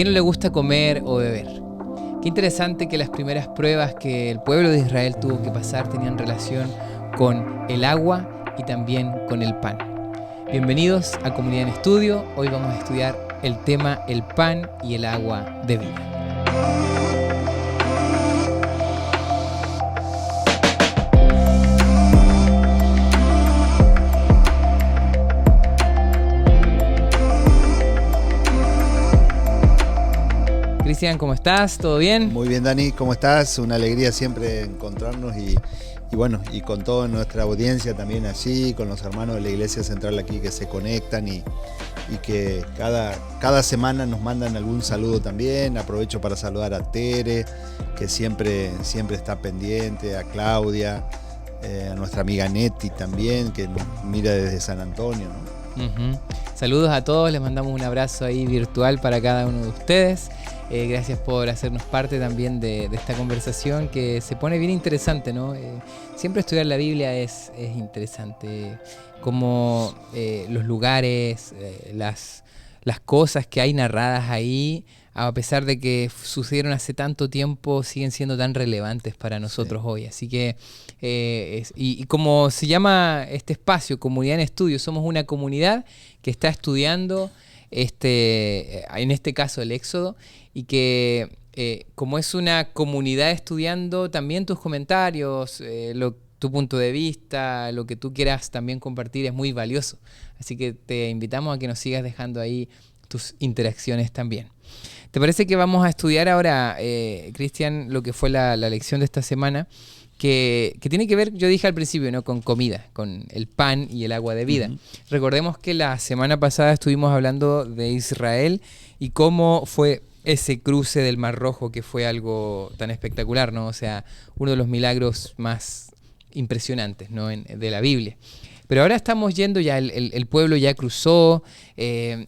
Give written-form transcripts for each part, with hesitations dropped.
quién no le gusta comer o beber? Qué interesante que las primeras pruebas que el pueblo de Israel tuvo que pasar tenían relación con el agua y también con el pan. Bienvenidos a Comunidad en Estudio. Hoy vamos a estudiar el tema el pan y el agua de vida. Cristian, ¿cómo estás? ¿Todo bien? Muy bien, Dani, ¿cómo estás? Una alegría siempre encontrarnos y con toda nuestra audiencia también allí, con los hermanos de la Iglesia Central aquí que se conectan y que cada semana nos mandan algún saludo también. Aprovecho para saludar a Tere, que siempre está pendiente, a Claudia, a nuestra amiga Neti también, que nos mira desde San Antonio, ¿no? Saludos a todos, les mandamos un abrazo ahí virtual para cada uno de ustedes. Gracias por hacernos parte también de esta conversación que se pone bien interesante, ¿no? Siempre estudiar la Biblia es interesante, como los lugares, las cosas que hay narradas ahí, a pesar de que sucedieron hace tanto tiempo, siguen siendo tan relevantes para nosotros hoy. Así que, y como se llama este espacio, Comunidad en Estudio, somos una comunidad que está estudiando, en este caso el Éxodo, y que como es una comunidad estudiando, también tus comentarios, tu punto de vista, lo que tú quieras también compartir es muy valioso. Así que te invitamos a que nos sigas dejando ahí tus interacciones también. ¿Te parece que vamos a estudiar ahora, Cristian, lo que fue la lección de esta semana? Que tiene que ver, yo dije al principio, ¿no?, con comida, con el pan y el agua de vida. Recordemos que la semana pasada estuvimos hablando de Israel y cómo fue ese cruce del Mar Rojo, que fue algo tan espectacular, ¿no? O sea, uno de los milagros más impresionantes, ¿no?, de la Biblia. Pero ahora estamos yendo, ya el pueblo ya cruzó. ¿Qué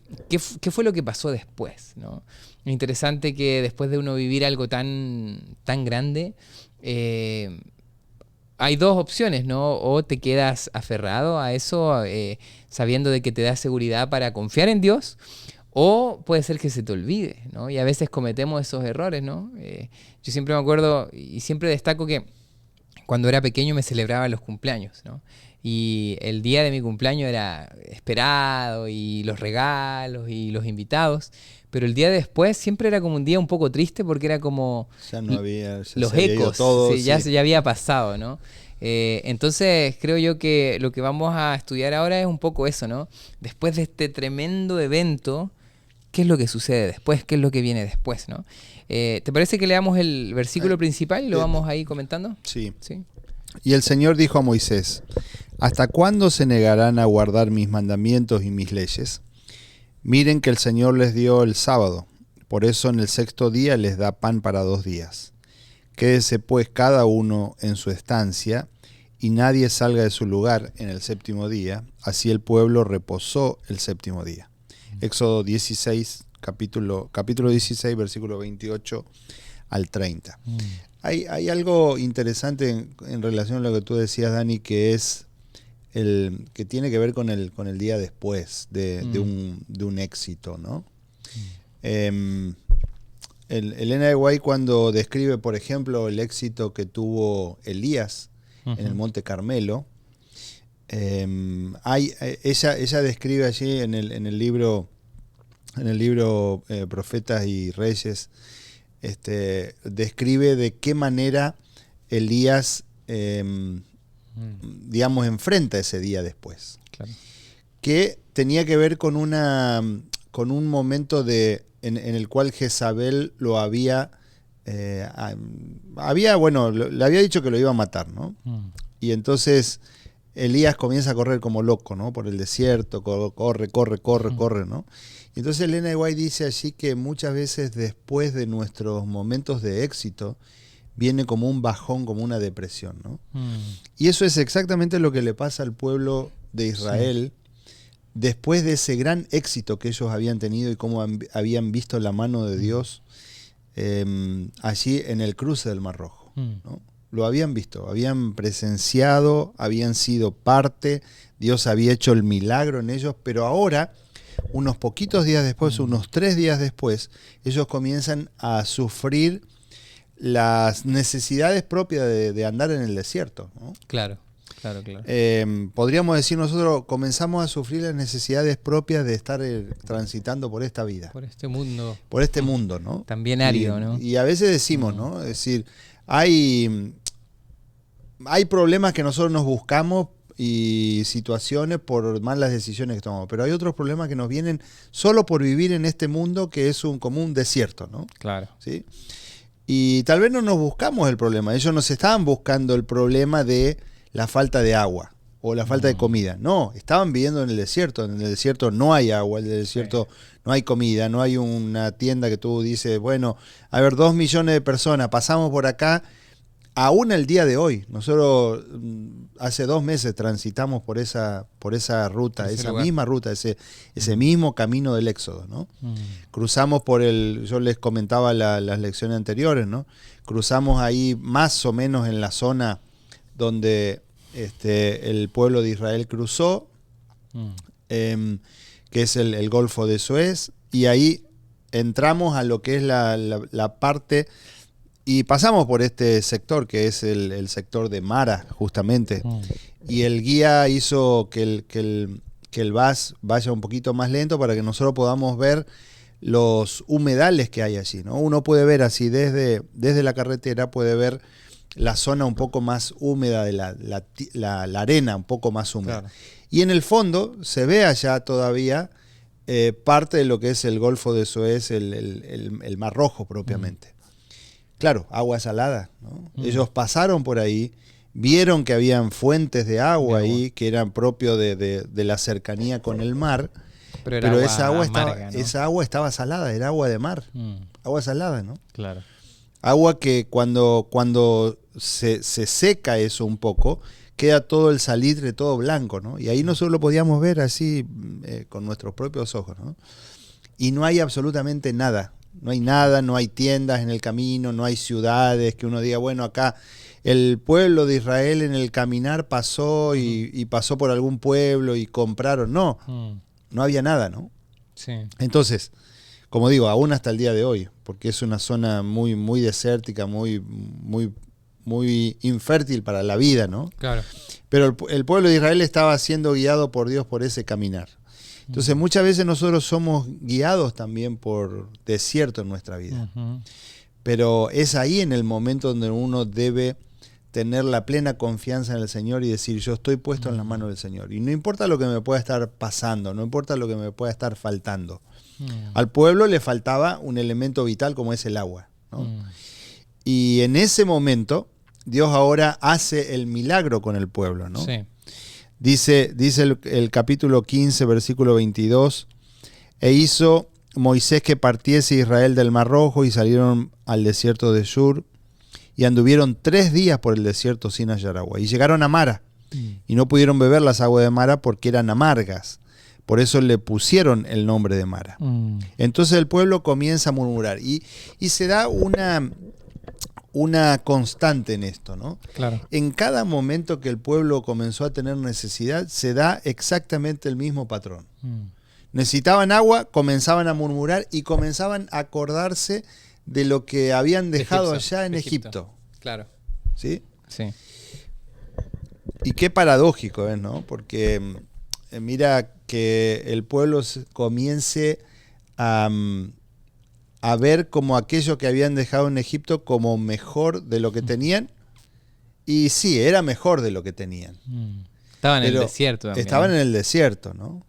fue lo que pasó después, ¿no? Interesante que después de uno vivir algo tan grande, hay dos opciones, ¿no? O te quedas aferrado a eso, sabiendo de que te da seguridad para confiar en Dios, o puede ser que se te olvide, ¿no? Y a veces cometemos esos errores, ¿no? Yo siempre me acuerdo y siempre destaco que cuando era pequeño me celebraba los cumpleaños, ¿no? Y el día de mi cumpleaños era esperado, y los regalos y los invitados, pero el día después siempre era como un día un poco triste, porque era como ya no había, ya los se había ido ecos, todo, sí, ya había pasado, ¿no? Entonces creo yo que lo que vamos a estudiar ahora es un poco eso, ¿no? Después de este tremendo evento, ¿qué es lo que sucede después? ¿Qué es lo que viene después, ¿no? ¿Te parece que leamos el versículo principal y lo vamos ahí comentando? Sí. ¿Sí? Y el Señor dijo a Moisés: ¿hasta cuándo se negarán a guardar mis mandamientos y mis leyes? Miren que el Señor les dio el sábado, por eso en el sexto día les da pan para 2 días. Quédese pues cada uno en su estancia, y nadie salga de su lugar en el séptimo día. Así el pueblo reposó el séptimo día. Éxodo 16, capítulo 16, versículo 28 al 30. Hay algo interesante en relación a lo que tú decías, Dani, que es que tiene que ver con el día después de un éxito, ¿no? Elena de White, cuando describe, por ejemplo, el éxito que tuvo Elías en el Monte Carmelo, ella describe allí en el libro Profetas y Reyes, describe de qué manera Elías digamos, enfrenta ese día después. Claro. Que tenía que ver con un momento en el cual Jezabel lo le había dicho que lo iba a matar, ¿no? Y entonces Elías comienza a correr como loco, ¿no?, por el desierto, corre, ¿no? Y entonces Elena de White dice allí que muchas veces después de nuestros momentos de éxito viene como un bajón, como una depresión, ¿no? Y eso es exactamente lo que le pasa al pueblo de Israel, después de ese gran éxito que ellos habían tenido y cómo habían visto la mano de Dios allí en el cruce del Mar Rojo, ¿no? Lo habían visto, habían presenciado, habían sido parte, Dios había hecho el milagro en ellos, pero ahora unos poquitos días después, unos 3 días después, ellos comienzan a sufrir las necesidades propias de andar en el desierto, ¿no? Claro, claro, claro. Podríamos decir nosotros, comenzamos a sufrir las necesidades propias de estar transitando por esta vida. Por este mundo. Por este mundo, ¿no? También árido, ¿no? Y a veces decimos, ¿no? Es decir, hay problemas que nosotros nos buscamos y situaciones por malas decisiones que tomamos, pero hay otros problemas que nos vienen solo por vivir en este mundo que es como un desierto, ¿no? Claro. ¿Sí? Y tal vez no nos buscamos el problema, ellos nos estaban buscando el problema de la falta de agua o la falta de comida. No, estaban viviendo en el desierto no hay agua, en el desierto no hay comida, no hay una tienda que tú dices, bueno, a ver, 2 millones de personas, pasamos por acá. Aún el día de hoy, nosotros hace 2 meses transitamos por esa ruta, misma ruta, ese mismo camino del Éxodo, ¿no? Cruzamos yo les comentaba las lecciones anteriores, ¿no? Cruzamos ahí más o menos en la zona donde el pueblo de Israel cruzó, que es el Golfo de Suez, y ahí entramos a lo que es la parte. Y pasamos por este sector, que es el sector de Mara, justamente. Y el guía hizo que el bus vaya un poquito más lento para que nosotros podamos ver los humedales que hay allí, ¿no? Uno puede ver así, desde la carretera, puede ver la zona un poco más húmeda, de la arena un poco más húmeda. Claro. Y en el fondo se ve allá todavía parte de lo que es el Golfo de Suez, el Mar Rojo propiamente. Claro, agua salada, ¿no? Ellos pasaron por ahí, vieron que habían fuentes de agua ahí que eran propios de la cercanía con el mar, pero esa agua estaba salada, era agua de mar, agua salada, ¿no? Claro. Agua que cuando se seca eso un poco, queda todo el salitre, todo blanco, ¿no? Y ahí nosotros lo podíamos ver así con nuestros propios ojos, ¿no? Y no hay absolutamente nada. No hay nada, no hay tiendas en el camino, no hay ciudades que uno diga, bueno, acá el pueblo de Israel en el caminar pasó y pasó por algún pueblo y compraron. No, no había nada, ¿no? Sí. Entonces, como digo, aún hasta el día de hoy, porque es una zona muy, muy desértica, muy, muy, muy infértil para la vida, ¿no? Claro. Pero el pueblo de Israel estaba siendo guiado por Dios por ese caminar. Entonces muchas veces nosotros somos guiados también por desierto en nuestra vida. Pero es ahí en el momento donde uno debe tener la plena confianza en el Señor y decir, yo estoy puesto en las manos del Señor. Y no importa lo que me pueda estar pasando, no importa lo que me pueda estar faltando. Al pueblo le faltaba un elemento vital como es el agua, ¿no? Y en ese momento Dios ahora hace el milagro con el pueblo, ¿no? Sí. Dice el capítulo 15, versículo 22, e hizo Moisés que partiese Israel del Mar Rojo y salieron al desierto de Shur y anduvieron 3 días por el desierto sin hallar agua. Y llegaron a Mara y no pudieron beber las aguas de Mara porque eran amargas. Por eso le pusieron el nombre de Mara. Entonces el pueblo comienza a murmurar y se da una constante en esto, ¿no? Claro. En cada momento que el pueblo comenzó a tener necesidad, se da exactamente el mismo patrón. Necesitaban agua, comenzaban a murmurar y comenzaban a acordarse de lo que habían dejado allá en Egipto. Claro. ¿Sí? Sí. Y qué paradójico es, ¿no? Porque mira que el pueblo comience a ver como aquello que habían dejado en Egipto como mejor de lo que tenían. Y sí, era mejor de lo que tenían. Estaban en el desierto también. Estaban en el desierto, ¿no?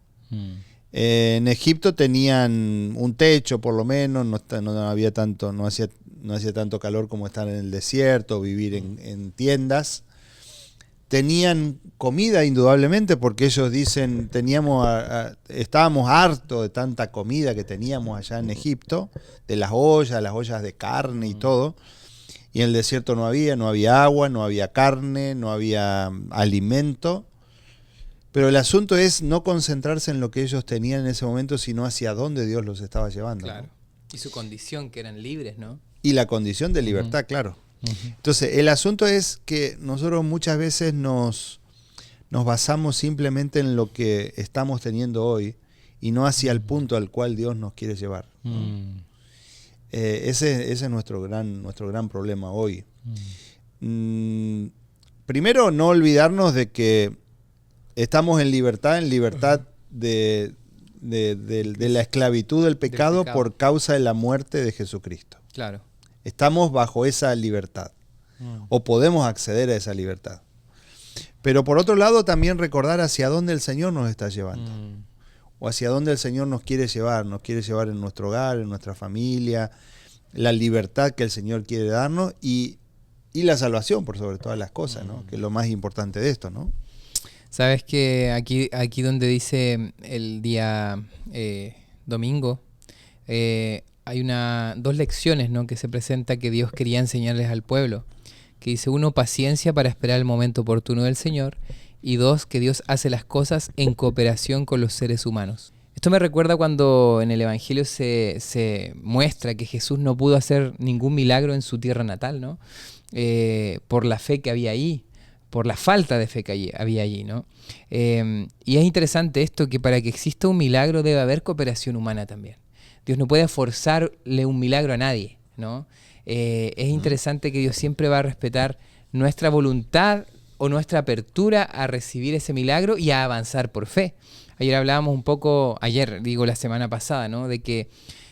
En Egipto tenían un techo, por lo menos, no había tanto, no hacía tanto calor como estar en el desierto, vivir en tiendas. Tenían comida, indudablemente, porque ellos dicen, estábamos hartos de tanta comida que teníamos allá en Egipto, de las ollas de carne y todo. Y en el desierto no había agua, no había carne, no había alimento. Pero el asunto es no concentrarse en lo que ellos tenían en ese momento, sino hacia dónde Dios los estaba llevando. Claro. ¿No? Y su condición, que eran libres, ¿no? Y la condición de libertad, claro. Entonces, el asunto es que nosotros muchas veces nos basamos simplemente en lo que estamos teniendo hoy y no hacia el punto al cual Dios nos quiere llevar. Ese es nuestro gran problema hoy. Primero, no olvidarnos de que estamos en libertad de la esclavitud del pecado por causa de la muerte de Jesucristo. Claro. Estamos bajo esa libertad, o podemos acceder a esa libertad. Pero por otro lado, también recordar hacia dónde el Señor nos está llevando, o hacia dónde el Señor nos quiere llevar en nuestro hogar, en nuestra familia, la libertad que el Señor quiere darnos y la salvación por sobre todas las cosas, ¿no? Que es lo más importante de esto, ¿no? Sabes que aquí donde dice el día domingo, hay dos lecciones, ¿no?, que se presenta que Dios quería enseñarles al pueblo. Que dice, 1, paciencia para esperar el momento oportuno del Señor. Y 2, que Dios hace las cosas en cooperación con los seres humanos. Esto me recuerda cuando en el Evangelio se muestra que Jesús no pudo hacer ningún milagro en su tierra natal, ¿no? Por la fe que había ahí, por la falta de fe que había allí, ¿no? Y es interesante esto, que para que exista un milagro debe haber cooperación humana también. Dios no puede forzarle un milagro a nadie, ¿no? Es interesante que Dios siempre va a respetar nuestra voluntad o nuestra apertura a recibir ese milagro y a avanzar por fe. Ayer hablábamos un poco, la semana pasada, ¿no?, de que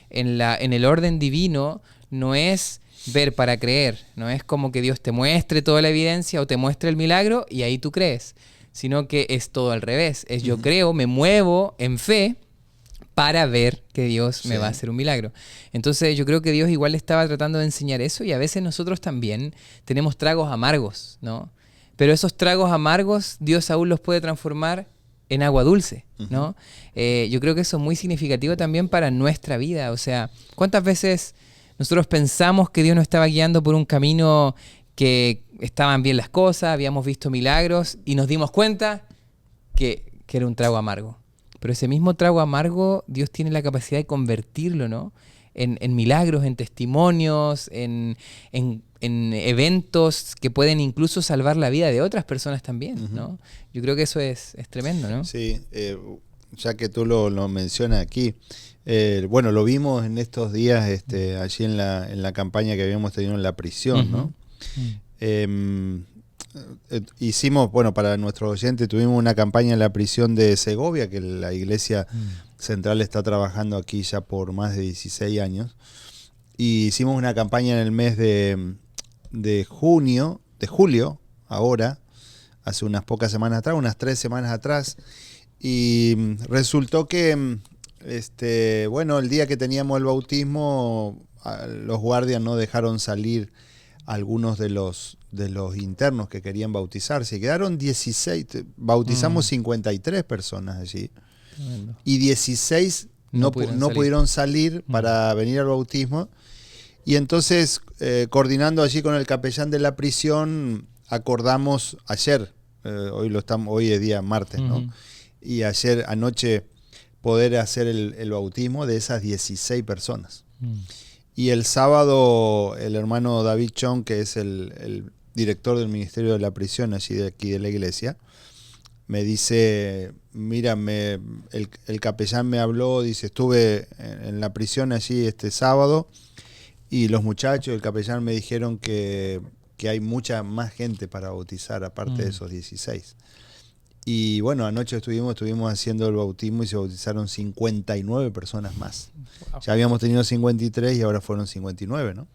en el orden divino no es ver para creer, no es como que Dios te muestre toda la evidencia o te muestre el milagro y ahí tú crees, sino que es todo al revés. Es yo creo, me muevo en fe para ver que Dios me va a hacer un milagro. Entonces yo creo que Dios igual estaba tratando de enseñar eso, y a veces nosotros también tenemos tragos amargos, ¿no? Pero esos tragos amargos Dios aún los puede transformar en agua dulce, ¿no? Yo creo que eso es muy significativo también para nuestra vida. O sea, ¿cuántas veces nosotros pensamos que Dios nos estaba guiando por un camino que estaban bien las cosas, habíamos visto milagros y nos dimos cuenta que era un trago amargo? Pero ese mismo trago amargo Dios tiene la capacidad de convertirlo, ¿no?, en milagros, en testimonios, en eventos que pueden incluso salvar la vida de otras personas también, ¿no? Yo creo que eso es tremendo, ¿no? Sí, ya que tú lo mencionas aquí, bueno, lo vimos en estos días allí en la campaña que habíamos tenido en la prisión, ¿no? Hicimos, bueno, para nuestros oyentes, tuvimos una campaña en la prisión de Segovia, que la iglesia central está trabajando aquí ya por más de 16 años. Y hicimos una campaña en el mes de julio, ahora, hace unas pocas semanas atrás, unas 3 semanas atrás. Y resultó que, bueno, el día que teníamos el bautismo, los guardias no dejaron salir algunos de los internos que querían bautizarse. Quedaron 16, bautizamos 53 personas allí. Tremendo. Y 16 no pudieron salir para venir al bautismo. Y entonces, coordinando allí con el capellán de la prisión, acordamos ayer, hoy es día martes, ¿no? Y ayer anoche poder hacer el bautismo de esas 16 personas. Y el sábado el hermano David Chong, que es el director del ministerio de la prisión allí de aquí de la iglesia, me dice, mira, el capellán me habló, dice, estuve en la prisión allí este sábado y los muchachos, el capellán me dijeron que hay mucha más gente para bautizar aparte de esos 16. Y bueno, anoche estuvimos haciendo el bautismo y se bautizaron 59 personas más. Wow. Ya habíamos tenido 53 y ahora fueron 59, ¿no?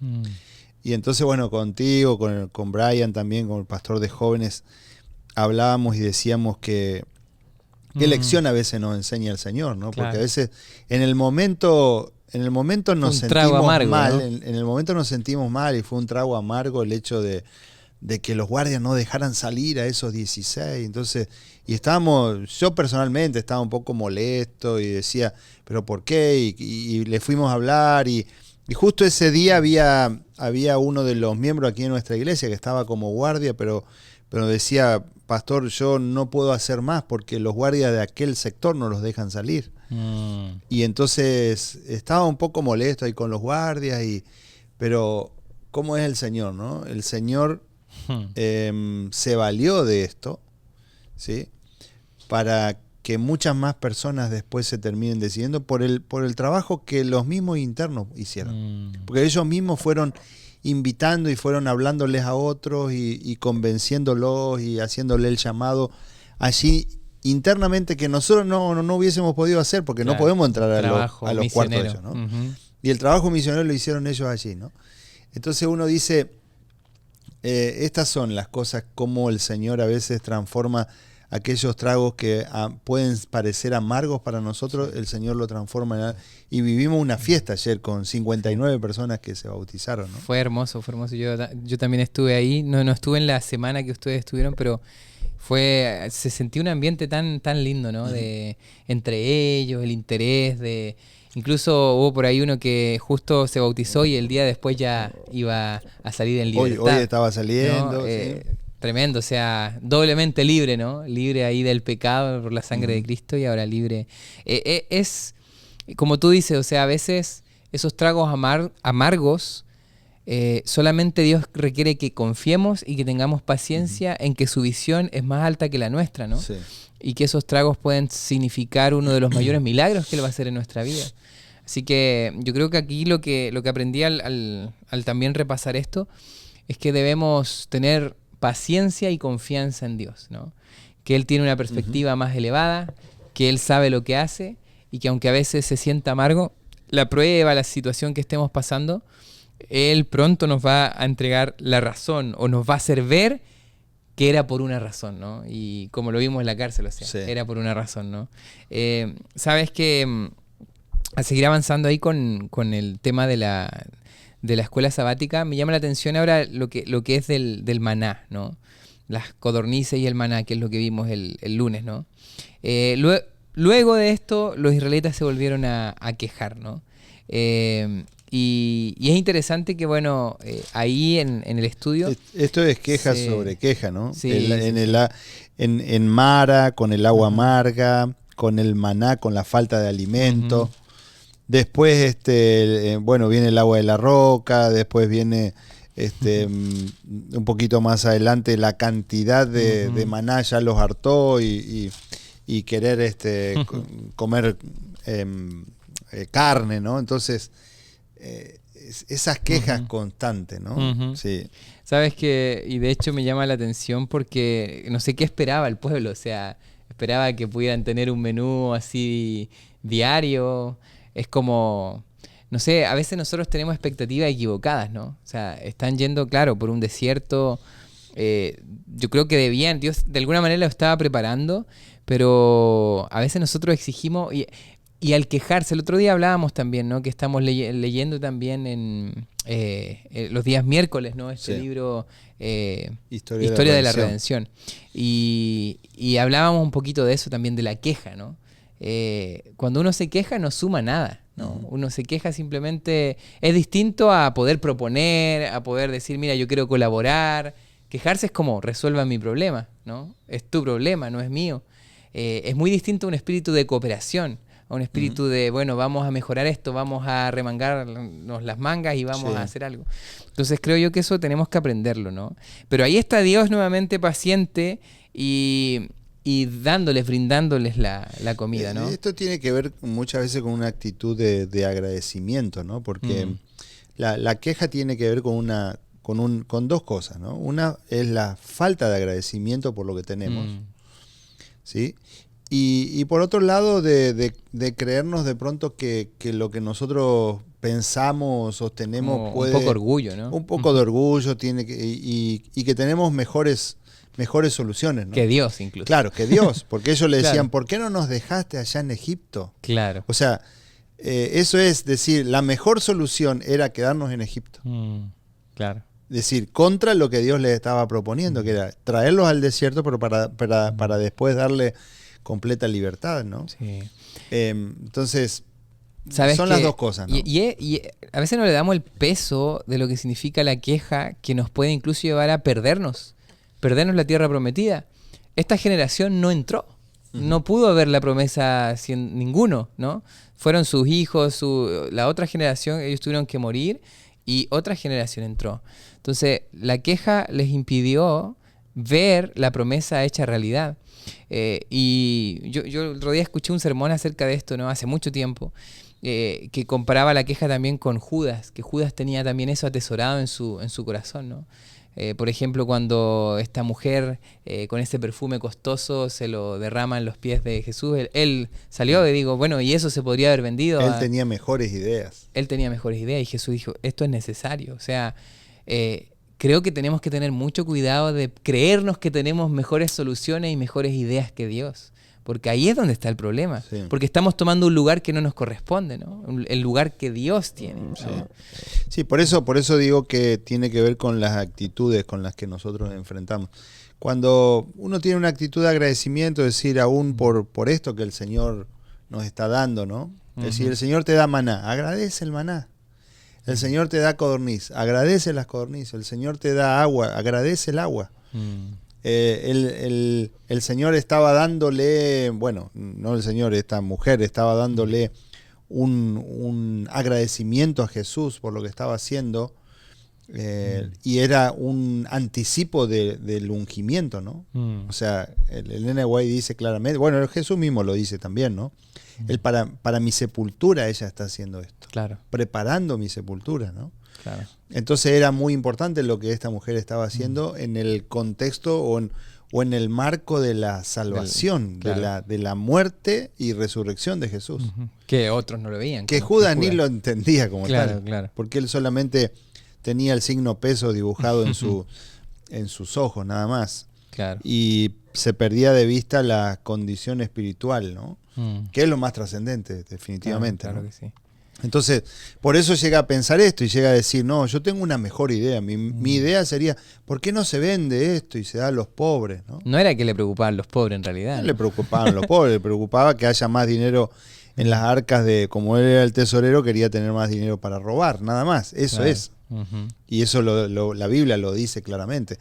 Y entonces, bueno, contigo, con Brian también, con el pastor de jóvenes, hablábamos y decíamos qué lección a veces nos enseña el Señor, ¿no? Porque a veces en el momento nos sentimos amargo, mal, ¿no? En el momento nos sentimos mal y fue un trago amargo el hecho de que los guardias no dejaran salir a esos 16. Entonces, yo personalmente estaba un poco molesto y decía, ¿pero por qué? Y le fuimos a hablar y justo ese día había uno de los miembros aquí en nuestra iglesia que estaba como guardia, pero decía, pastor, yo no puedo hacer más porque los guardias de aquel sector no los dejan salir. Y entonces estaba un poco molesto ahí con los guardias, pero ¿cómo es el Señor, no? El Señor se valió de esto, ¿sí?, para que muchas más personas después se terminen decidiendo por el trabajo que los mismos internos hicieron. Porque ellos mismos fueron invitando y fueron hablándoles a otros y convenciéndolos y haciéndole el llamado allí internamente, que nosotros no hubiésemos podido hacer, porque no podemos entrar a los cuartos de ellos, ¿no? Y el trabajo misionero lo hicieron ellos allí, ¿no? Entonces uno dice, estas son las cosas como el Señor a veces transforma aquellos tragos que pueden parecer amargos para nosotros, el Señor lo transforma y vivimos una fiesta ayer con 59 personas que se bautizaron, ¿no? Fue hermoso. Yo también estuve ahí, no estuve en la semana que ustedes estuvieron, pero se sentía un ambiente tan lindo, ¿no? Entre ellos, el interés incluso hubo por ahí uno que justo se bautizó y el día después ya iba a salir en libertad. Hoy estaba saliendo, ¿no? sí. Tremendo, o sea, doblemente libre, ¿no? Libre ahí del pecado por la sangre de Cristo y ahora libre. Es, como tú dices, o sea, a veces esos tragos amargos, solamente Dios requiere que confiemos y que tengamos paciencia en que su visión es más alta que la nuestra, ¿no? Sí. Y que esos tragos pueden significar uno de los mayores milagros que Él va a hacer en nuestra vida. Así que yo creo que aquí lo que aprendí al también repasar esto es que debemos tener paciencia y confianza en Dios, ¿no? Que Él tiene una perspectiva más elevada, que Él sabe lo que hace y que aunque a veces se sienta amargo, la prueba, la situación que estemos pasando, Él pronto nos va a entregar la razón o nos va a hacer ver que era por una razón, ¿no? Y como lo vimos en la cárcel, o sea, sí, era por una razón, ¿no? Sabes que a seguir avanzando ahí con el tema de la escuela sabática, me llama la atención ahora lo que es del maná, ¿no? Las codornices y el maná, que es lo que vimos el lunes, ¿no? Luego de esto, los israelitas se volvieron a quejar, ¿no? Y es interesante que, bueno, ahí en el estudio... Esto es queja sobre queja, ¿no? Sí, en Mara, con el agua amarga, con el maná, con la falta de alimento. Después, viene el agua de la roca, después viene un poquito más adelante la cantidad de maná ya los hartó y querer comer carne, ¿no? Entonces, esas quejas constantes, ¿no? Sí. Sabes que, y de hecho me llama la atención porque no sé qué esperaba el pueblo, o sea, esperaba que pudieran tener un menú así diario. Es como, no sé, a veces nosotros tenemos expectativas equivocadas, ¿no? O sea, están yendo, claro, por un desierto. Yo creo que Dios de alguna manera lo estaba preparando, pero a veces nosotros exigimos, y al quejarse, el otro día hablábamos también, ¿no? Que estamos leyendo también en los días miércoles, ¿no? Este libro, Historia de la Redención. Y hablábamos un poquito de eso también, de la queja, ¿no? Cuando uno se queja no suma nada, ¿no? Uno se queja simplemente, es distinto a poder proponer, a poder decir, mira, yo quiero colaborar. Quejarse es como, resuelva mi problema, ¿no? Es tu problema, no es mío. Es muy distinto a un espíritu de cooperación, a un espíritu de, bueno, vamos a mejorar esto, vamos a remangarnos las mangas y vamos a hacer algo. Entonces creo yo que eso tenemos que aprenderlo, ¿no? Pero ahí está Dios nuevamente paciente y brindándoles la comida, ¿no? Esto tiene que ver muchas veces con una actitud de agradecimiento, ¿no? Porque la queja tiene que ver con dos cosas, ¿no? Una es la falta de agradecimiento por lo que tenemos, ¿sí? Y por otro lado, de creernos de pronto que lo que nosotros pensamos, sostenemos puede... Un poco orgullo, ¿no? Un poco de orgullo tiene y que tenemos mejores soluciones, ¿no? Que Dios, incluso. Claro, que Dios, porque ellos le decían, ¿por qué no nos dejaste allá en Egipto? Claro. O sea, eso es decir, la mejor solución era quedarnos en Egipto. Claro. Es decir, contra lo que Dios les estaba proponiendo, que era traerlos al desierto, pero para después darle completa libertad, ¿no? Sí. Entonces, son las dos cosas, ¿no? Y a veces no le damos el peso de lo que significa la queja, que nos puede incluso llevar a perdernos la tierra prometida. Esta generación no entró, no pudo ver la promesa sin ninguno, ¿no? Fueron sus hijos, la otra generación, ellos tuvieron que morir y otra generación entró. Entonces, la queja les impidió ver la promesa hecha realidad. Y yo el otro día escuché un sermón acerca de esto, ¿no? Hace mucho tiempo, que comparaba la queja también con Judas, que Judas tenía también eso atesorado en su corazón, ¿no? Por ejemplo, cuando esta mujer con ese perfume costoso se lo derrama en los pies de Jesús, él salió y digo, bueno, y eso se podría haber vendido. Él tenía mejores ideas. Él tenía mejores ideas y Jesús dijo, esto es necesario. O sea, creo que tenemos que tener mucho cuidado de creernos que tenemos mejores soluciones y mejores ideas que Dios. Porque ahí es donde está el problema. Sí. Porque estamos tomando un lugar que no nos corresponde, ¿no? El lugar que Dios tiene, ¿no? Sí, por eso digo que tiene que ver con las actitudes con las que nosotros enfrentamos. Cuando uno tiene una actitud de agradecimiento, es decir, aún por esto que el Señor nos está dando, ¿no? Es decir, el Señor te da maná, agradece el maná. El Señor te da codorniz, agradece las codornices. El Señor te da agua, agradece el agua. El Señor estaba dándole, bueno, no el Señor, esta mujer estaba dándole un agradecimiento a Jesús por lo que estaba haciendo, y era un anticipo del ungimiento, ¿no? O sea, el Elena White dice claramente, bueno, Jesús mismo lo dice también, ¿no? Él para mi sepultura ella está haciendo esto, claro, preparando mi sepultura, ¿no? Claro. Entonces era muy importante lo que esta mujer estaba haciendo en el contexto o en el marco de la salvación, claro, de la muerte y resurrección de Jesús. Que otros no lo veían. Que Judas ni lo entendía como claro, tal, claro, porque él solamente tenía el signo peso dibujado en sus ojos, nada más. Claro. Y se perdía de vista la condición espiritual, ¿no? Que es lo más trascendente, definitivamente. Claro, ¿no? que sí. Entonces, por eso llega a pensar esto y llega a decir, no, yo tengo una mejor idea. Mi idea sería, ¿por qué no se vende esto y se da a los pobres? No era que le preocupaban los pobres en realidad. No le preocupaban los pobres, le preocupaba que haya más dinero en las arcas como él era el tesorero, quería tener más dinero para robar, nada más. Eso es. Y eso la Biblia lo dice claramente.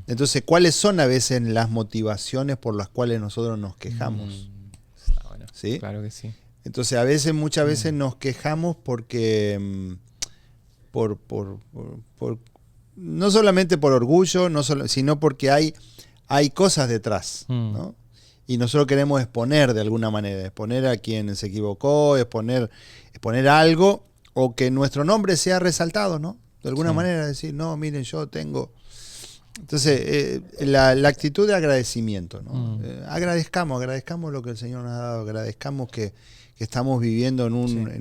Entonces, ¿cuáles son a veces las motivaciones por las cuales nosotros nos quejamos? Bueno, ¿sí? Claro que sí. Entonces, muchas veces nos quejamos porque no solamente por orgullo, sino porque hay cosas detrás, ¿no? Y nosotros queremos exponer de alguna manera, exponer a quien se equivocó, exponer algo, o que nuestro nombre sea resaltado, ¿no? De alguna manera decir, no, miren, yo tengo. Entonces, la actitud de agradecimiento, ¿no? Agradezcamos lo que el Señor nos ha dado, agradezcamos que estamos viviendo en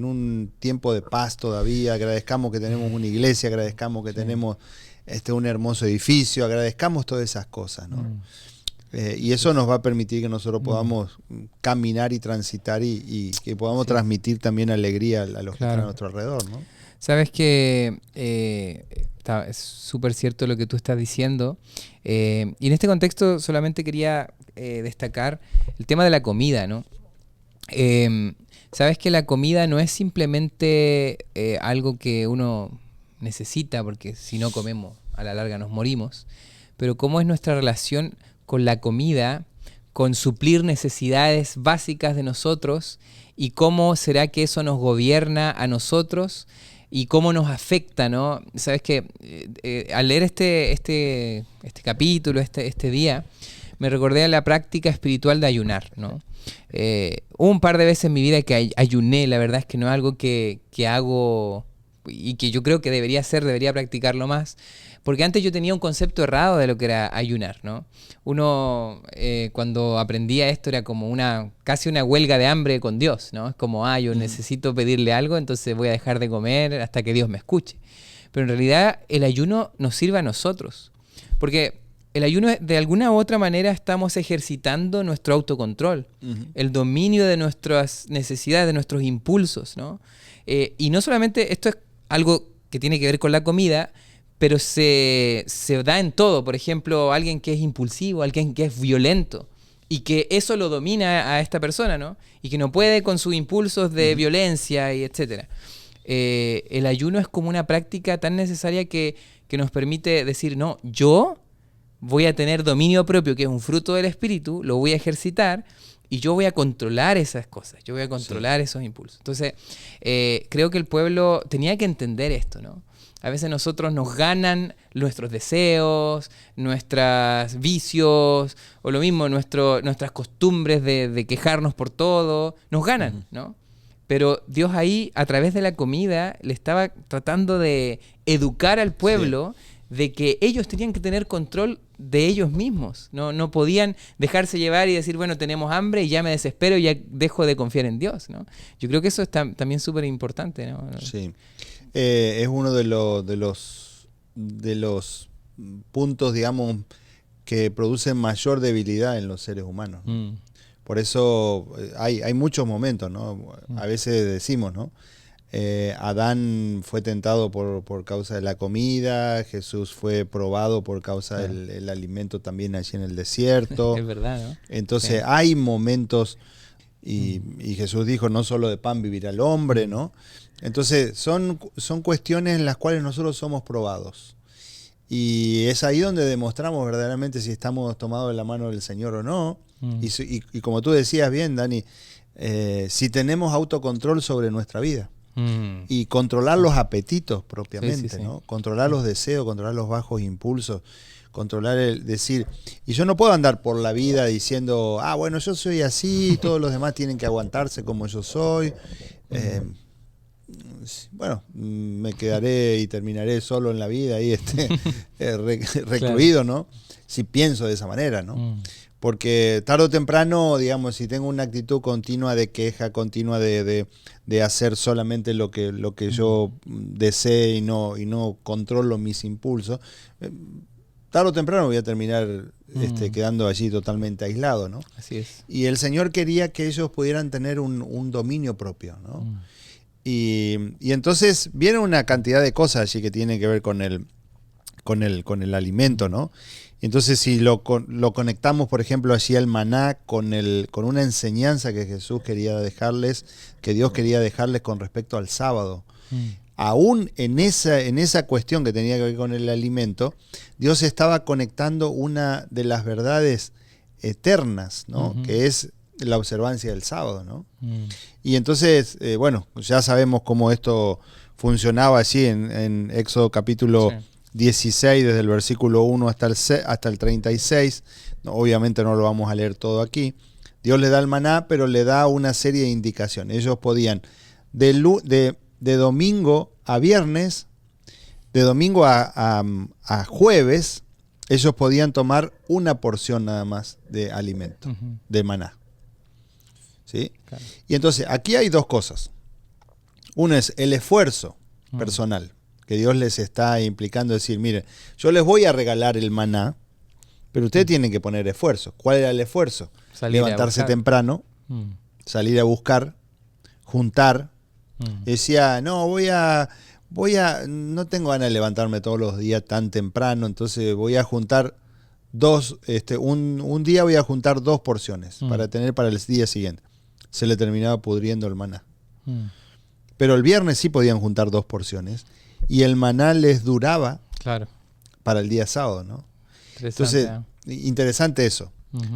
un tiempo de paz todavía, agradezcamos que tenemos una iglesia, agradezcamos que tenemos un hermoso edificio, agradezcamos todas esas cosas, ¿no? Y eso nos va a permitir que nosotros podamos caminar y transitar y que podamos transmitir también alegría a los que están a nuestro alrededor, ¿no? Sabes que es súper cierto lo que tú estás diciendo, y en este contexto solamente quería destacar el tema de la comida, ¿no? Sabes que la comida no es simplemente algo que uno necesita, porque si no comemos a la larga nos morimos, pero cómo es nuestra relación con la comida, con suplir necesidades básicas de nosotros, y cómo será que eso nos gobierna a nosotros y cómo nos afecta, ¿no? Sabes que al leer este capítulo, este día, me recordé a la práctica espiritual de ayunar, ¿no? Un par de veces en mi vida que ayuné, la verdad es que no es algo que hago y que yo creo que debería practicarlo más, porque antes yo tenía un concepto errado de lo que era ayunar, ¿no? Uno cuando aprendía esto era como casi una huelga de hambre con Dios, ¿no? Es como, yo necesito pedirle algo, entonces voy a dejar de comer hasta que Dios me escuche. Pero en realidad el ayuno nos sirve a nosotros, porque el ayuno, de alguna u otra manera, estamos ejercitando nuestro autocontrol, el dominio de nuestras necesidades, de nuestros impulsos, ¿no? Y no solamente esto es algo que tiene que ver con la comida, pero se da en todo. Por ejemplo, alguien que es impulsivo, alguien que es violento, y que eso lo domina a esta persona, ¿no? Y que no puede con sus impulsos de violencia y etcétera. El ayuno es como una práctica tan necesaria que nos permite decir, no, yo voy a tener dominio propio, que es un fruto del espíritu, lo voy a ejercitar y yo voy a controlar esas cosas, yo voy a controlar esos impulsos. Entonces, creo que el pueblo tenía que entender esto, ¿no? a veces nosotros nos ganan nuestros deseos, nuestros vicios, o lo mismo, nuestras costumbres de quejarnos por todo, nos ganan, ¿no? Pero Dios ahí, a través de la comida, le estaba tratando de educar al pueblo de que ellos tenían que tener control de ellos mismos. No podían dejarse llevar y decir, bueno, tenemos hambre y ya me desespero y ya dejo de confiar en Dios, ¿no? Yo creo que eso es también súper importante, ¿no? Sí. Es uno de los puntos, digamos, que producen mayor debilidad en los seres humanos. Por eso hay muchos momentos, ¿no? A veces decimos, ¿no? Adán fue tentado por causa de la comida, Jesús fue probado por causa del alimento también allí en el desierto. Es verdad, ¿no? Entonces hay momentos, y Jesús dijo, no solo de pan vivirá el hombre, ¿no? Entonces son cuestiones en las cuales nosotros somos probados. Y es ahí donde demostramos verdaderamente si estamos tomados de la mano del Señor o no. Y como tú decías bien, Dani, si tenemos autocontrol sobre nuestra vida. Y controlar los apetitos propiamente, sí. ¿No? Controlar los deseos, controlar los bajos impulsos, controlar el decir. Y yo no puedo andar por la vida diciendo, bueno, yo soy así, todos los demás tienen que aguantarse como yo soy. Bueno, me quedaré y terminaré solo en la vida ahí recluido, ¿no? Si pienso de esa manera, ¿no? Porque tarde o temprano, digamos, si tengo una actitud continua de queja, continua de hacer solamente lo que yo desee y no controlo mis impulsos, tarde o temprano voy a terminar quedando allí totalmente aislado, ¿no? Así es. Y el Señor quería que ellos pudieran tener un dominio propio, ¿no? Y entonces viene una cantidad de cosas allí que tienen que ver con el alimento, ¿no? Entonces si lo conectamos, por ejemplo, allí al maná con una enseñanza que Jesús quería dejarles, que Dios quería dejarles con respecto al sábado. Aún en esa cuestión que tenía que ver con el alimento, Dios estaba conectando una de las verdades eternas, ¿no? Que es la observancia del sábado, ¿no? Y entonces, bueno, ya sabemos cómo esto funcionaba allí en Éxodo capítulo 16, desde el versículo 1 hasta el 36. No, obviamente no lo vamos a leer todo aquí. Dios le da el maná, pero le da una serie de indicaciones. Ellos podían de domingo a viernes, de domingo a jueves, ellos podían tomar una porción nada más de alimento, de maná. ¿Sí? Claro. Y entonces aquí hay dos cosas. Uno es el esfuerzo personal que Dios les está implicando, decir, mire, yo les voy a regalar el maná, pero ustedes tienen que poner esfuerzo. ¿Cuál era el esfuerzo? Levantarse temprano, salir a buscar, juntar. Decía, no, no tengo ganas de levantarme todos los días tan temprano, entonces voy a juntar un día voy a juntar 2 porciones para tener para el día siguiente. Se le terminaba pudriendo el maná. Pero el viernes sí podían juntar 2 porciones y el maná les duraba para el día sábado, ¿no? Entonces, interesante eso.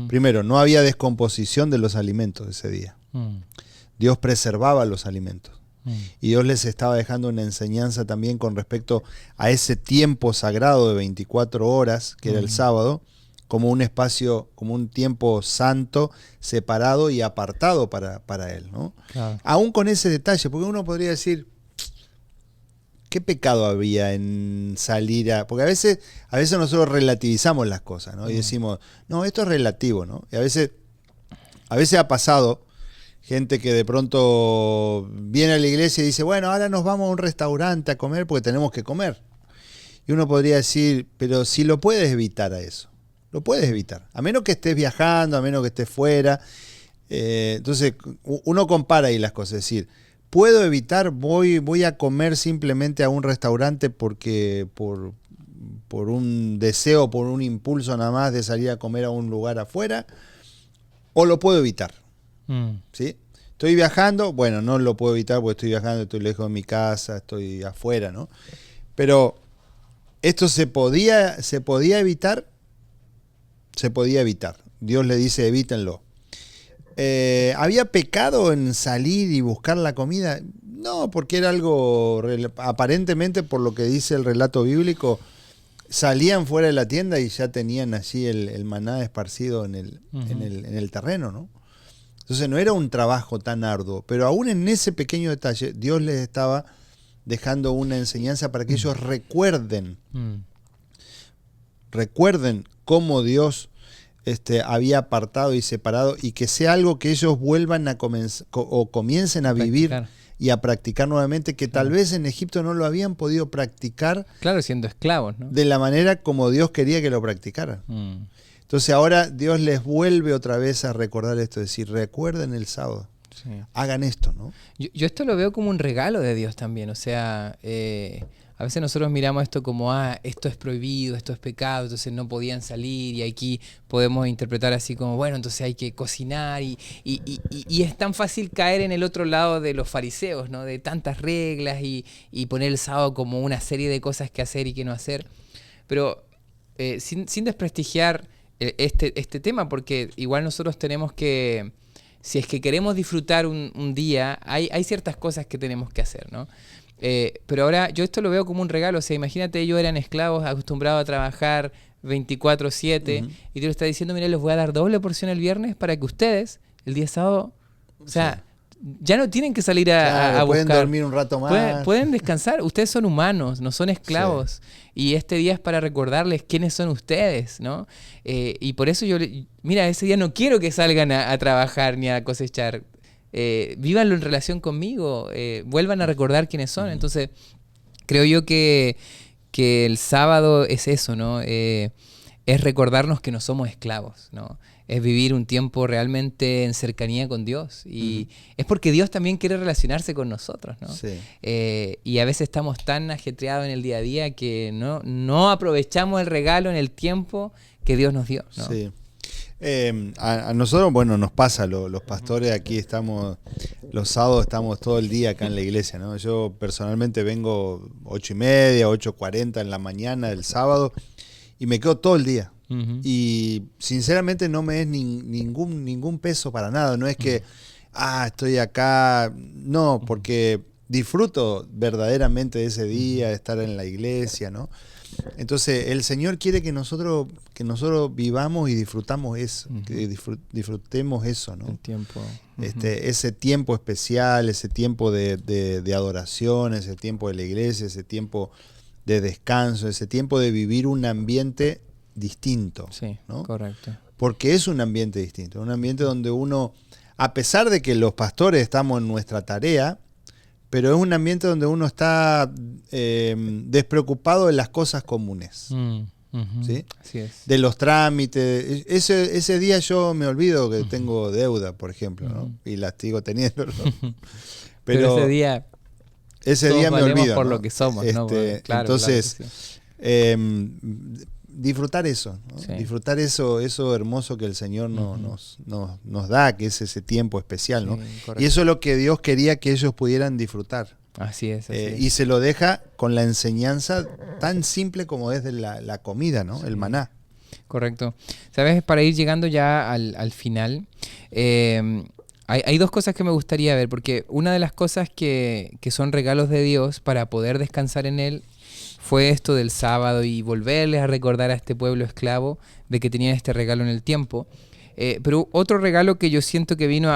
Primero, no había descomposición de los alimentos ese día. Dios preservaba los alimentos. Y Dios les estaba dejando una enseñanza también con respecto a ese tiempo sagrado de 24 horas, que era el sábado, como un espacio, como un tiempo santo, separado y apartado para Él, ¿no? Claro. Aún con ese detalle, porque uno podría decir, ¿qué pecado había en salir a...? Porque a veces nosotros relativizamos las cosas, ¿no? Y decimos, no, esto es relativo, ¿no? Y a veces ha pasado gente que de pronto viene a la iglesia y dice, bueno, ahora nos vamos a un restaurante a comer porque tenemos que comer. Y uno podría decir, pero si lo puedes evitar a eso. Lo puedes evitar, a menos que estés viajando, a menos que estés fuera. Entonces uno compara ahí las cosas, es decir, puedo evitar, voy a comer simplemente a un restaurante porque por un deseo, por un impulso nada más de salir a comer a un lugar afuera, o lo puedo evitar. ¿Sí? Estoy viajando, bueno, no lo puedo evitar porque estoy viajando, estoy lejos de mi casa, estoy afuera, ¿no? Pero esto se podía evitar. Se podía evitar. Dios le dice, evítenlo. ¿Había pecado en salir y buscar la comida? No, porque era algo, aparentemente por lo que dice el relato bíblico, salían fuera de la tienda y ya tenían allí el maná esparcido en el terreno, ¿no? Entonces no era un trabajo tan arduo, pero aún en ese pequeño detalle Dios les estaba dejando una enseñanza para que ellos recuerden cómo Dios había apartado y separado, y que sea algo que ellos vuelvan a comiencen a vivir y a practicar nuevamente, que tal vez en Egipto no lo habían podido practicar. Claro, siendo esclavos, ¿no? De la manera como Dios quería que lo practicaran. Entonces ahora Dios les vuelve otra vez a recordar esto, es decir, recuerden el sábado. Sí. Hagan esto, ¿no? Yo esto lo veo como un regalo de Dios también. O sea, a veces nosotros miramos esto como, esto es prohibido, esto es pecado, entonces no podían salir, y aquí podemos interpretar así como, bueno, entonces hay que cocinar, y es tan fácil caer en el otro lado de los fariseos, ¿no? De tantas reglas y poner el sábado como una serie de cosas que hacer y que no hacer. Pero sin desprestigiar este tema, porque igual nosotros tenemos que, si es que queremos disfrutar un día, hay ciertas cosas que tenemos que hacer, ¿no? Pero ahora yo esto lo veo como un regalo. O sea, imagínate, ellos eran esclavos acostumbrados a trabajar 24/7, y Dios está diciendo, mira, les voy a dar doble porción el viernes para que ustedes, el día sábado, o sea, ya no tienen que salir a buscar. Pueden dormir un rato más. Pueden descansar. Ustedes son humanos, no son esclavos. Sí. Y este día es para recordarles quiénes son ustedes, ¿no? Y por eso mira, ese día no quiero que salgan a trabajar ni a cosechar. Vívanlo en relación conmigo, vuelvan a recordar quiénes son. Entonces, creo yo que el sábado es eso, ¿no? Es recordarnos que no somos esclavos, ¿no? Es vivir un tiempo realmente en cercanía con Dios. Y es porque Dios también quiere relacionarse con nosotros, ¿no? Sí. Y a veces estamos tan ajetreados en el día a día que no aprovechamos el regalo en el tiempo que Dios nos dio, ¿no? Sí. A nosotros, bueno, nos pasa, los pastores aquí estamos, los sábados estamos todo el día acá en la iglesia, ¿no? Yo personalmente vengo 8:30, 8:40 en la mañana del sábado y me quedo todo el día. Y sinceramente no me es ningún peso para nada, no es que, estoy acá, no, porque disfruto verdaderamente de ese día, de estar en la iglesia, ¿no? Entonces el Señor quiere que nosotros vivamos y disfrutamos eso, que disfrutemos eso, ¿no? El tiempo. Ese tiempo especial, ese tiempo de adoración, ese tiempo de la iglesia, ese tiempo de descanso, ese tiempo de vivir un ambiente distinto. Sí, ¿no? Correcto. Porque es un ambiente distinto, un ambiente donde uno, a pesar de que los pastores estamos en nuestra tarea, pero es un ambiente donde uno está despreocupado de las cosas comunes. ¿Sí? Así es. De los trámites. Ese día yo me olvido que tengo deuda, por ejemplo, ¿no? Y la sigo teniendo, ¿no? Pero ese día me olvido, por ¿no? lo que somos, ¿no? Bueno, claro, entonces, claro que sí. Disfrutar eso, ¿no? Sí. Disfrutar eso hermoso que el Señor nos da, que es ese tiempo especial, ¿no? Sí, y eso es lo que Dios quería que ellos pudieran disfrutar. Así es. Y se lo deja con la enseñanza tan simple como es de la comida, ¿no? Sí. El maná. Correcto. Sabes, para ir llegando ya al final, hay dos cosas que me gustaría ver, porque una de las cosas que son regalos de Dios para poder descansar en Él fue esto del sábado, y volverles a recordar a este pueblo esclavo de que tenían este regalo en el tiempo. Pero otro regalo que yo siento que vino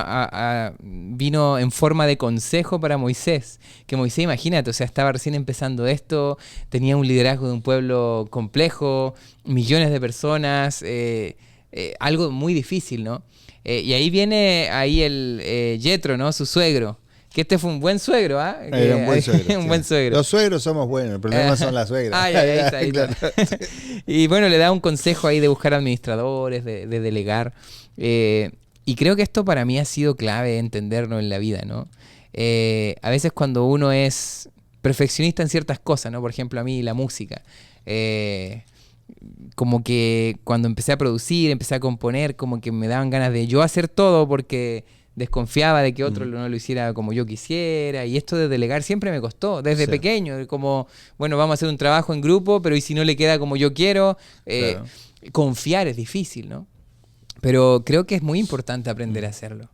en forma de consejo para Moisés, que Moisés, imagínate, o sea, estaba recién empezando esto, tenía un liderazgo de un pueblo complejo, millones de personas, algo muy difícil, ¿no? Y ahí viene el Yetro, ¿no? Su suegro. Que este fue un buen suegro, ¿ah? Era un buen suegro. Un buen suegro. Los suegros somos buenos, el problema son las suegras. Ahí está. Claro. Y bueno, le da un consejo ahí de buscar administradores, de delegar. Y creo que esto para mí ha sido clave entenderlo en la vida, ¿no? A veces cuando uno es perfeccionista en ciertas cosas, ¿no? Por ejemplo, a mí la música. Como que cuando empecé a producir, empecé a componer, como que me daban ganas de yo hacer todo porque desconfiaba de que otro no lo hiciera como yo quisiera, y esto de delegar siempre me costó, desde pequeño, como, bueno, vamos a hacer un trabajo en grupo, pero ¿y si no le queda como yo quiero? Claro. Confiar es difícil, ¿no? Pero creo que es muy importante aprender a hacerlo.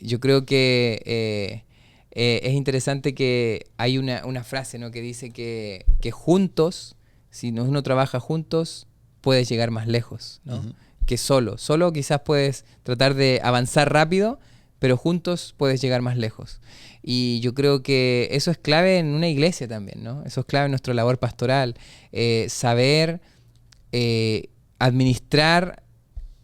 Yo creo que es interesante que hay una frase, ¿no?, que dice que juntos, si uno trabaja juntos, puedes llegar más lejos, ¿no? Ujú. Que solo. Solo quizás puedes tratar de avanzar rápido, pero juntos puedes llegar más lejos. Y yo creo que eso es clave en una iglesia también, ¿no? Eso es clave en nuestra labor pastoral. Saber administrar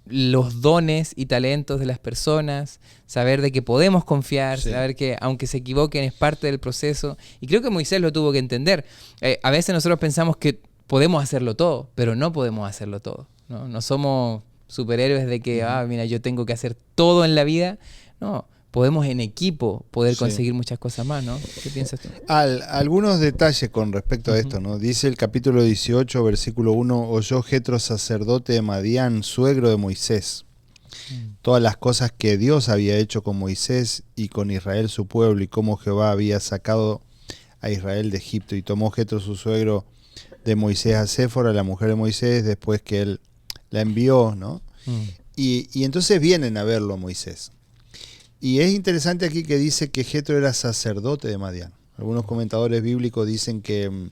los dones y talentos de las personas, saber de que podemos confiar, Sí. saber que aunque se equivoquen es parte del proceso. Y creo que Moisés lo tuvo que entender. A veces nosotros pensamos que podemos hacerlo todo, pero no podemos hacerlo todo, ¿no? No somos superhéroes de que, mira, yo tengo que hacer todo en la vida. No, podemos en equipo poder Sí. conseguir muchas cosas más, ¿no? ¿Qué piensas tú? Algunos detalles con respecto a esto, ¿no? Dice el capítulo 18, versículo 1, oyó Jetro, sacerdote de Madián, suegro de Moisés, todas las cosas que Dios había hecho con Moisés y con Israel su pueblo, y cómo Jehová había sacado a Israel de Egipto. Y tomó Jetro, su suegro, de Moisés a Séfora, la mujer de Moisés, después que él la envió, ¿no? Y entonces vienen a verlo a Moisés. Y es interesante aquí que dice que Jetro era sacerdote de Madián. Algunos comentadores bíblicos dicen que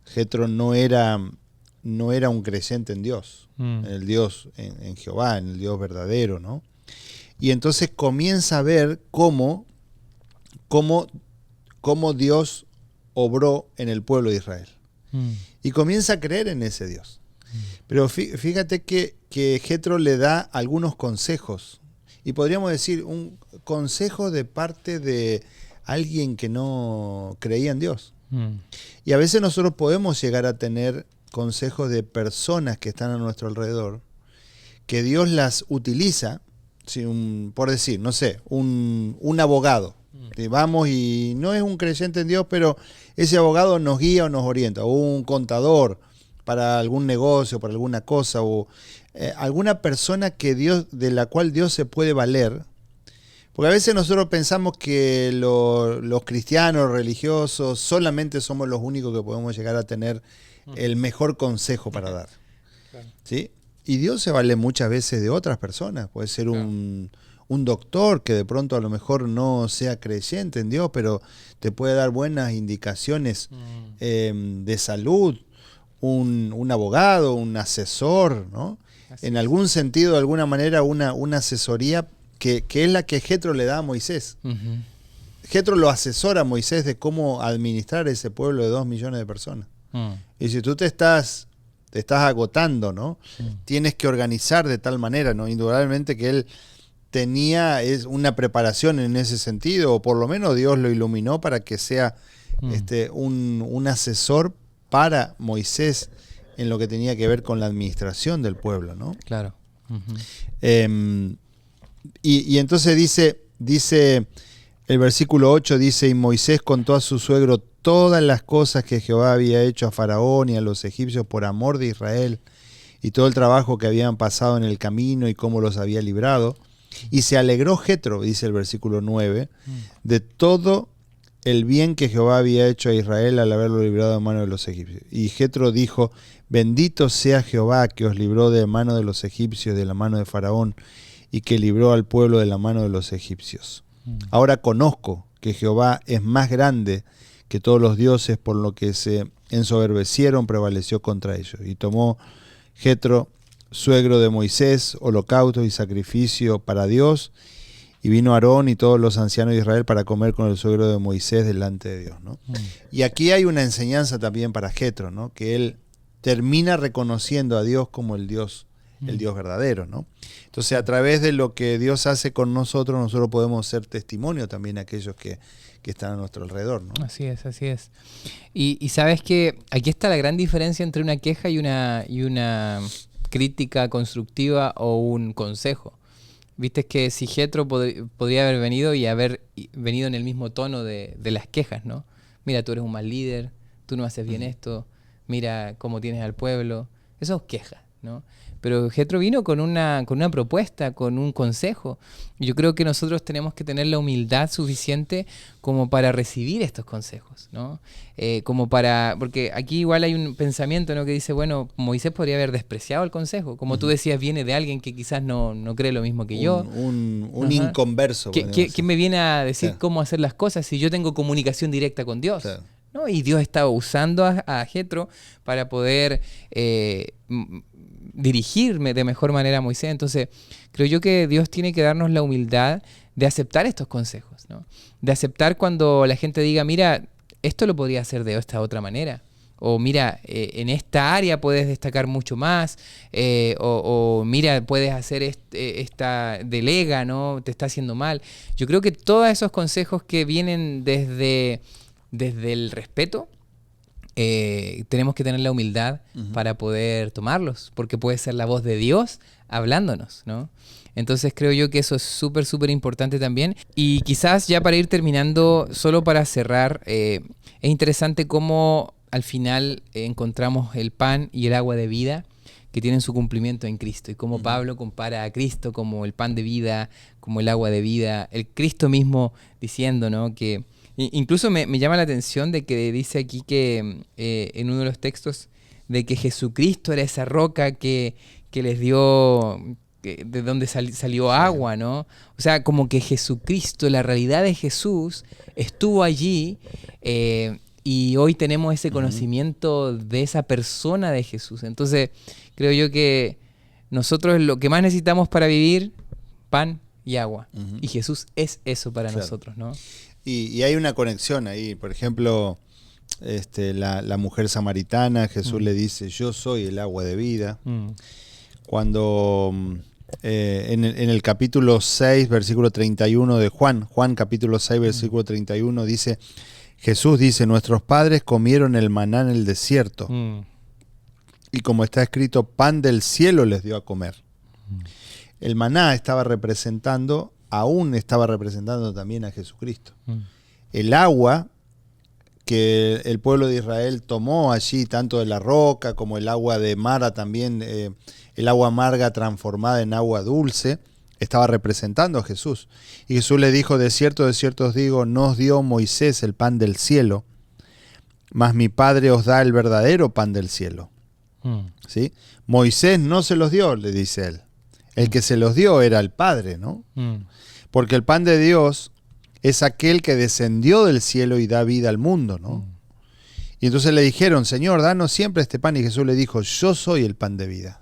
Jetro no era un creyente en Dios, en el Dios, en Jehová, en el Dios verdadero, ¿no? Y entonces comienza a ver cómo Dios obró en el pueblo de Israel. Y comienza a creer en ese Dios. Pero fíjate que Jetro le da algunos consejos. Y podríamos decir un consejo de parte de alguien que no creía en Dios. Y a veces nosotros podemos llegar a tener consejos de personas que están a nuestro alrededor, que Dios las utiliza, ¿sí? Por decir, no sé, un abogado. Vamos y no es un creyente en Dios, pero ese abogado nos guía o nos orienta. O un contador para algún negocio, para alguna cosa, o alguna persona de la cual Dios se puede valer. Porque a veces nosotros pensamos que los cristianos religiosos solamente somos los únicos que podemos llegar a tener el mejor consejo para dar. ¿Sí? Y Dios se vale muchas veces de otras personas. Puede ser un doctor que de pronto a lo mejor no sea creyente en Dios, pero te puede dar buenas indicaciones de salud. Un abogado, un asesor, ¿no? En algún sentido, de alguna manera, una asesoría que es la que Jetro le da a Moisés. Jetro lo asesora a Moisés de cómo administrar ese pueblo de 2 millones de personas. Y si tú te estás agotando, ¿no? Tienes que organizar de tal manera, ¿no? Indudablemente que él tenía una preparación en ese sentido, o por lo menos Dios lo iluminó para que sea un asesor para Moisés en lo que tenía que ver con la administración del pueblo, ¿no? Claro. Y entonces dice el versículo 8, dice, y Moisés contó a su suegro todas las cosas que Jehová había hecho a Faraón y a los egipcios por amor de Israel, y todo el trabajo que habían pasado en el camino y cómo los había librado. Y se alegró Jetro, dice el versículo 9, de todo el bien que Jehová había hecho a Israel al haberlo librado de mano de los egipcios. Y Jetro dijo, bendito sea Jehová que os libró de mano de los egipcios, de la mano de Faraón, y que libró al pueblo de la mano de los egipcios. Ahora conozco que Jehová es más grande que todos los dioses, por lo que se ensoberbecieron, prevaleció contra ellos. Y tomó Jetro, suegro de Moisés, holocausto y sacrificio para Dios, y vino Aarón y todos los ancianos de Israel para comer con el suegro de Moisés delante de Dios, ¿no? Y aquí hay una enseñanza también para Jetro, ¿no? Que él termina reconociendo a Dios como el Dios verdadero, ¿no? Entonces, a través de lo que Dios hace con nosotros podemos ser testimonio también a aquellos que están a nuestro alrededor, ¿no? Así es, así es. Y sabes que aquí está la gran diferencia entre una queja y una crítica constructiva o un consejo. Viste que si Jetro podría haber venido y haber venido en el mismo tono de las quejas, ¿no? Mira, tú eres un mal líder, tú no haces bien esto, mira cómo tienes al pueblo. Eso es queja, ¿no? Pero Jetro vino con una propuesta, con un consejo. Yo creo que nosotros tenemos que tener la humildad suficiente como para recibir estos consejos, ¿no? Porque aquí igual hay un pensamiento, ¿no?, que dice, bueno, Moisés podría haber despreciado el consejo. Como tú decías, viene de alguien que quizás no cree lo mismo que yo. Un inconverso. ¿Quién me viene a decir Claro. cómo hacer las cosas si yo tengo comunicación directa con Dios? Claro. ¿No? Y Dios estaba usando a Jetro para poder dirigirme de mejor manera a Moisés. Entonces, creo yo que Dios tiene que darnos la humildad de aceptar estos consejos, ¿no? De aceptar cuando la gente diga, mira, esto lo podría hacer de esta otra manera. O mira, en esta área puedes destacar mucho más. O mira, puedes hacer esta delega, ¿no? Te está haciendo mal. Yo creo que todos esos consejos que vienen desde el respeto, tenemos que tener la humildad para poder tomarlos, porque puede ser la voz de Dios hablándonos, ¿no? Entonces creo yo que eso es súper, súper importante también. Y quizás ya para ir terminando, solo para cerrar, es interesante cómo al final encontramos el pan y el agua de vida que tienen su cumplimiento en Cristo, y cómo Pablo compara a Cristo como el pan de vida, como el agua de vida, el Cristo mismo diciendo, ¿no?, que incluso me llama la atención de que dice aquí que en uno de los textos de que Jesucristo era esa roca que les dio, de donde salió agua, ¿no? O sea, como que Jesucristo, la realidad de Jesús, estuvo allí, y hoy tenemos ese conocimiento de esa persona de Jesús. Entonces, creo yo que nosotros lo que más necesitamos para vivir, pan y agua. Y Jesús es eso para nosotros, ¿no? Y hay una conexión ahí. Por ejemplo, la mujer samaritana, Jesús le dice, yo soy el agua de vida. Cuando en el capítulo 6, versículo 31 de Juan capítulo 6, versículo 31, dice, Jesús dice, nuestros padres comieron el maná en el desierto, y como está escrito, pan del cielo les dio a comer. El maná aún estaba representando también a Jesucristo. El agua que el pueblo de Israel tomó allí, tanto de la roca como el agua de Mara también, el agua amarga transformada en agua dulce, estaba representando a Jesús. Y Jesús le dijo, de cierto os digo, no os dio Moisés el pan del cielo, mas mi Padre os da el verdadero pan del cielo. ¿Sí? Moisés no se los dio, le dice él. El que se los dio era el Padre, ¿no? Porque el pan de Dios es aquel que descendió del cielo y da vida al mundo, ¿no? Y entonces le dijeron, Señor, danos siempre este pan. Y Jesús le dijo, yo soy el pan de vida.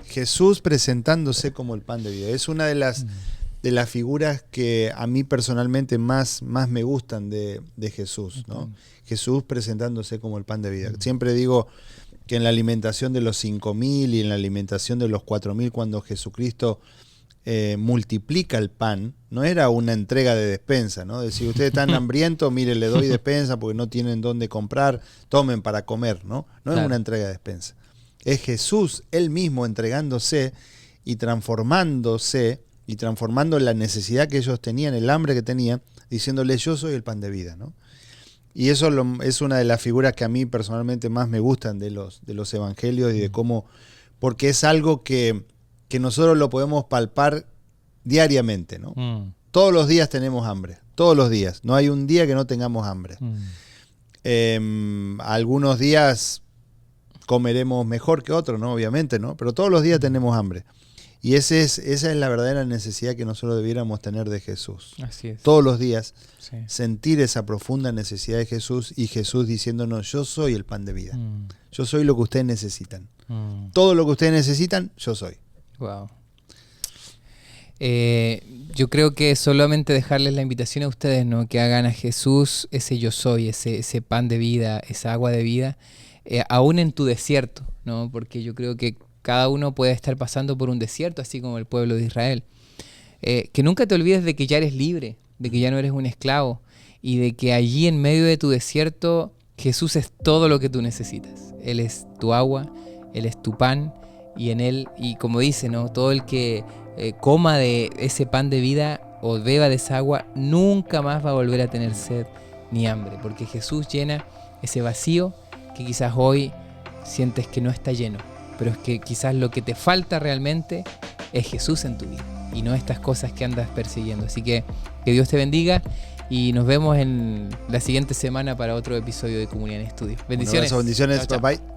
Jesús presentándose como el pan de vida. Es una de las figuras que a mí personalmente más me gustan de Jesús, ¿no? Jesús presentándose como el pan de vida. Siempre digo que en la alimentación de los 5.000 y en la alimentación de los 4.000, cuando Jesucristo multiplica el pan, no era una entrega de despensa, ¿no? Decir, ustedes están hambrientos, mire, le doy despensa porque no tienen dónde comprar, tomen para comer, ¿no? No es una entrega de despensa. Es Jesús él mismo entregándose y transformando la necesidad que ellos tenían, el hambre que tenían, diciéndole, yo soy el pan de vida, ¿no? Y eso es una de las figuras que a mí personalmente más me gustan de los evangelios y de cómo, porque es algo que nosotros lo podemos palpar diariamente, ¿no? Todos los días tenemos hambre, todos los días. No hay un día que no tengamos hambre. Algunos días comeremos mejor que otros, ¿no? Obviamente, ¿no? Pero todos los días tenemos hambre. Y esa es la verdadera necesidad que nosotros debiéramos tener de Jesús. Así es. Todos los días sentir esa profunda necesidad de Jesús, y Jesús diciéndonos, yo soy el pan de vida. Yo soy lo que ustedes necesitan. Todo lo que ustedes necesitan, yo soy. Wow. Yo creo que solamente dejarles la invitación a ustedes, ¿no? Que hagan a Jesús ese yo soy, ese pan de vida, esa agua de vida, aún en tu desierto, ¿no? Porque yo creo que cada uno puede estar pasando por un desierto, así como el pueblo de Israel. Que nunca te olvides de que ya eres libre, de que ya no eres un esclavo, y de que allí en medio de tu desierto Jesús es todo lo que tú necesitas. Él es tu agua, Él es tu pan, y en Él, y como dice, ¿no? Todo el que coma de ese pan de vida o beba de esa agua nunca más va a volver a tener sed ni hambre, porque Jesús llena ese vacío que quizás hoy sientes que no está lleno. pero es que quizás lo que te falta realmente es Jesús en tu vida y no estas cosas que andas persiguiendo. Así que Dios te bendiga y nos vemos en la siguiente semana para otro episodio de Comunidad en Estudio. Bendiciones. Bendiciones, Chao, chao. bye bye.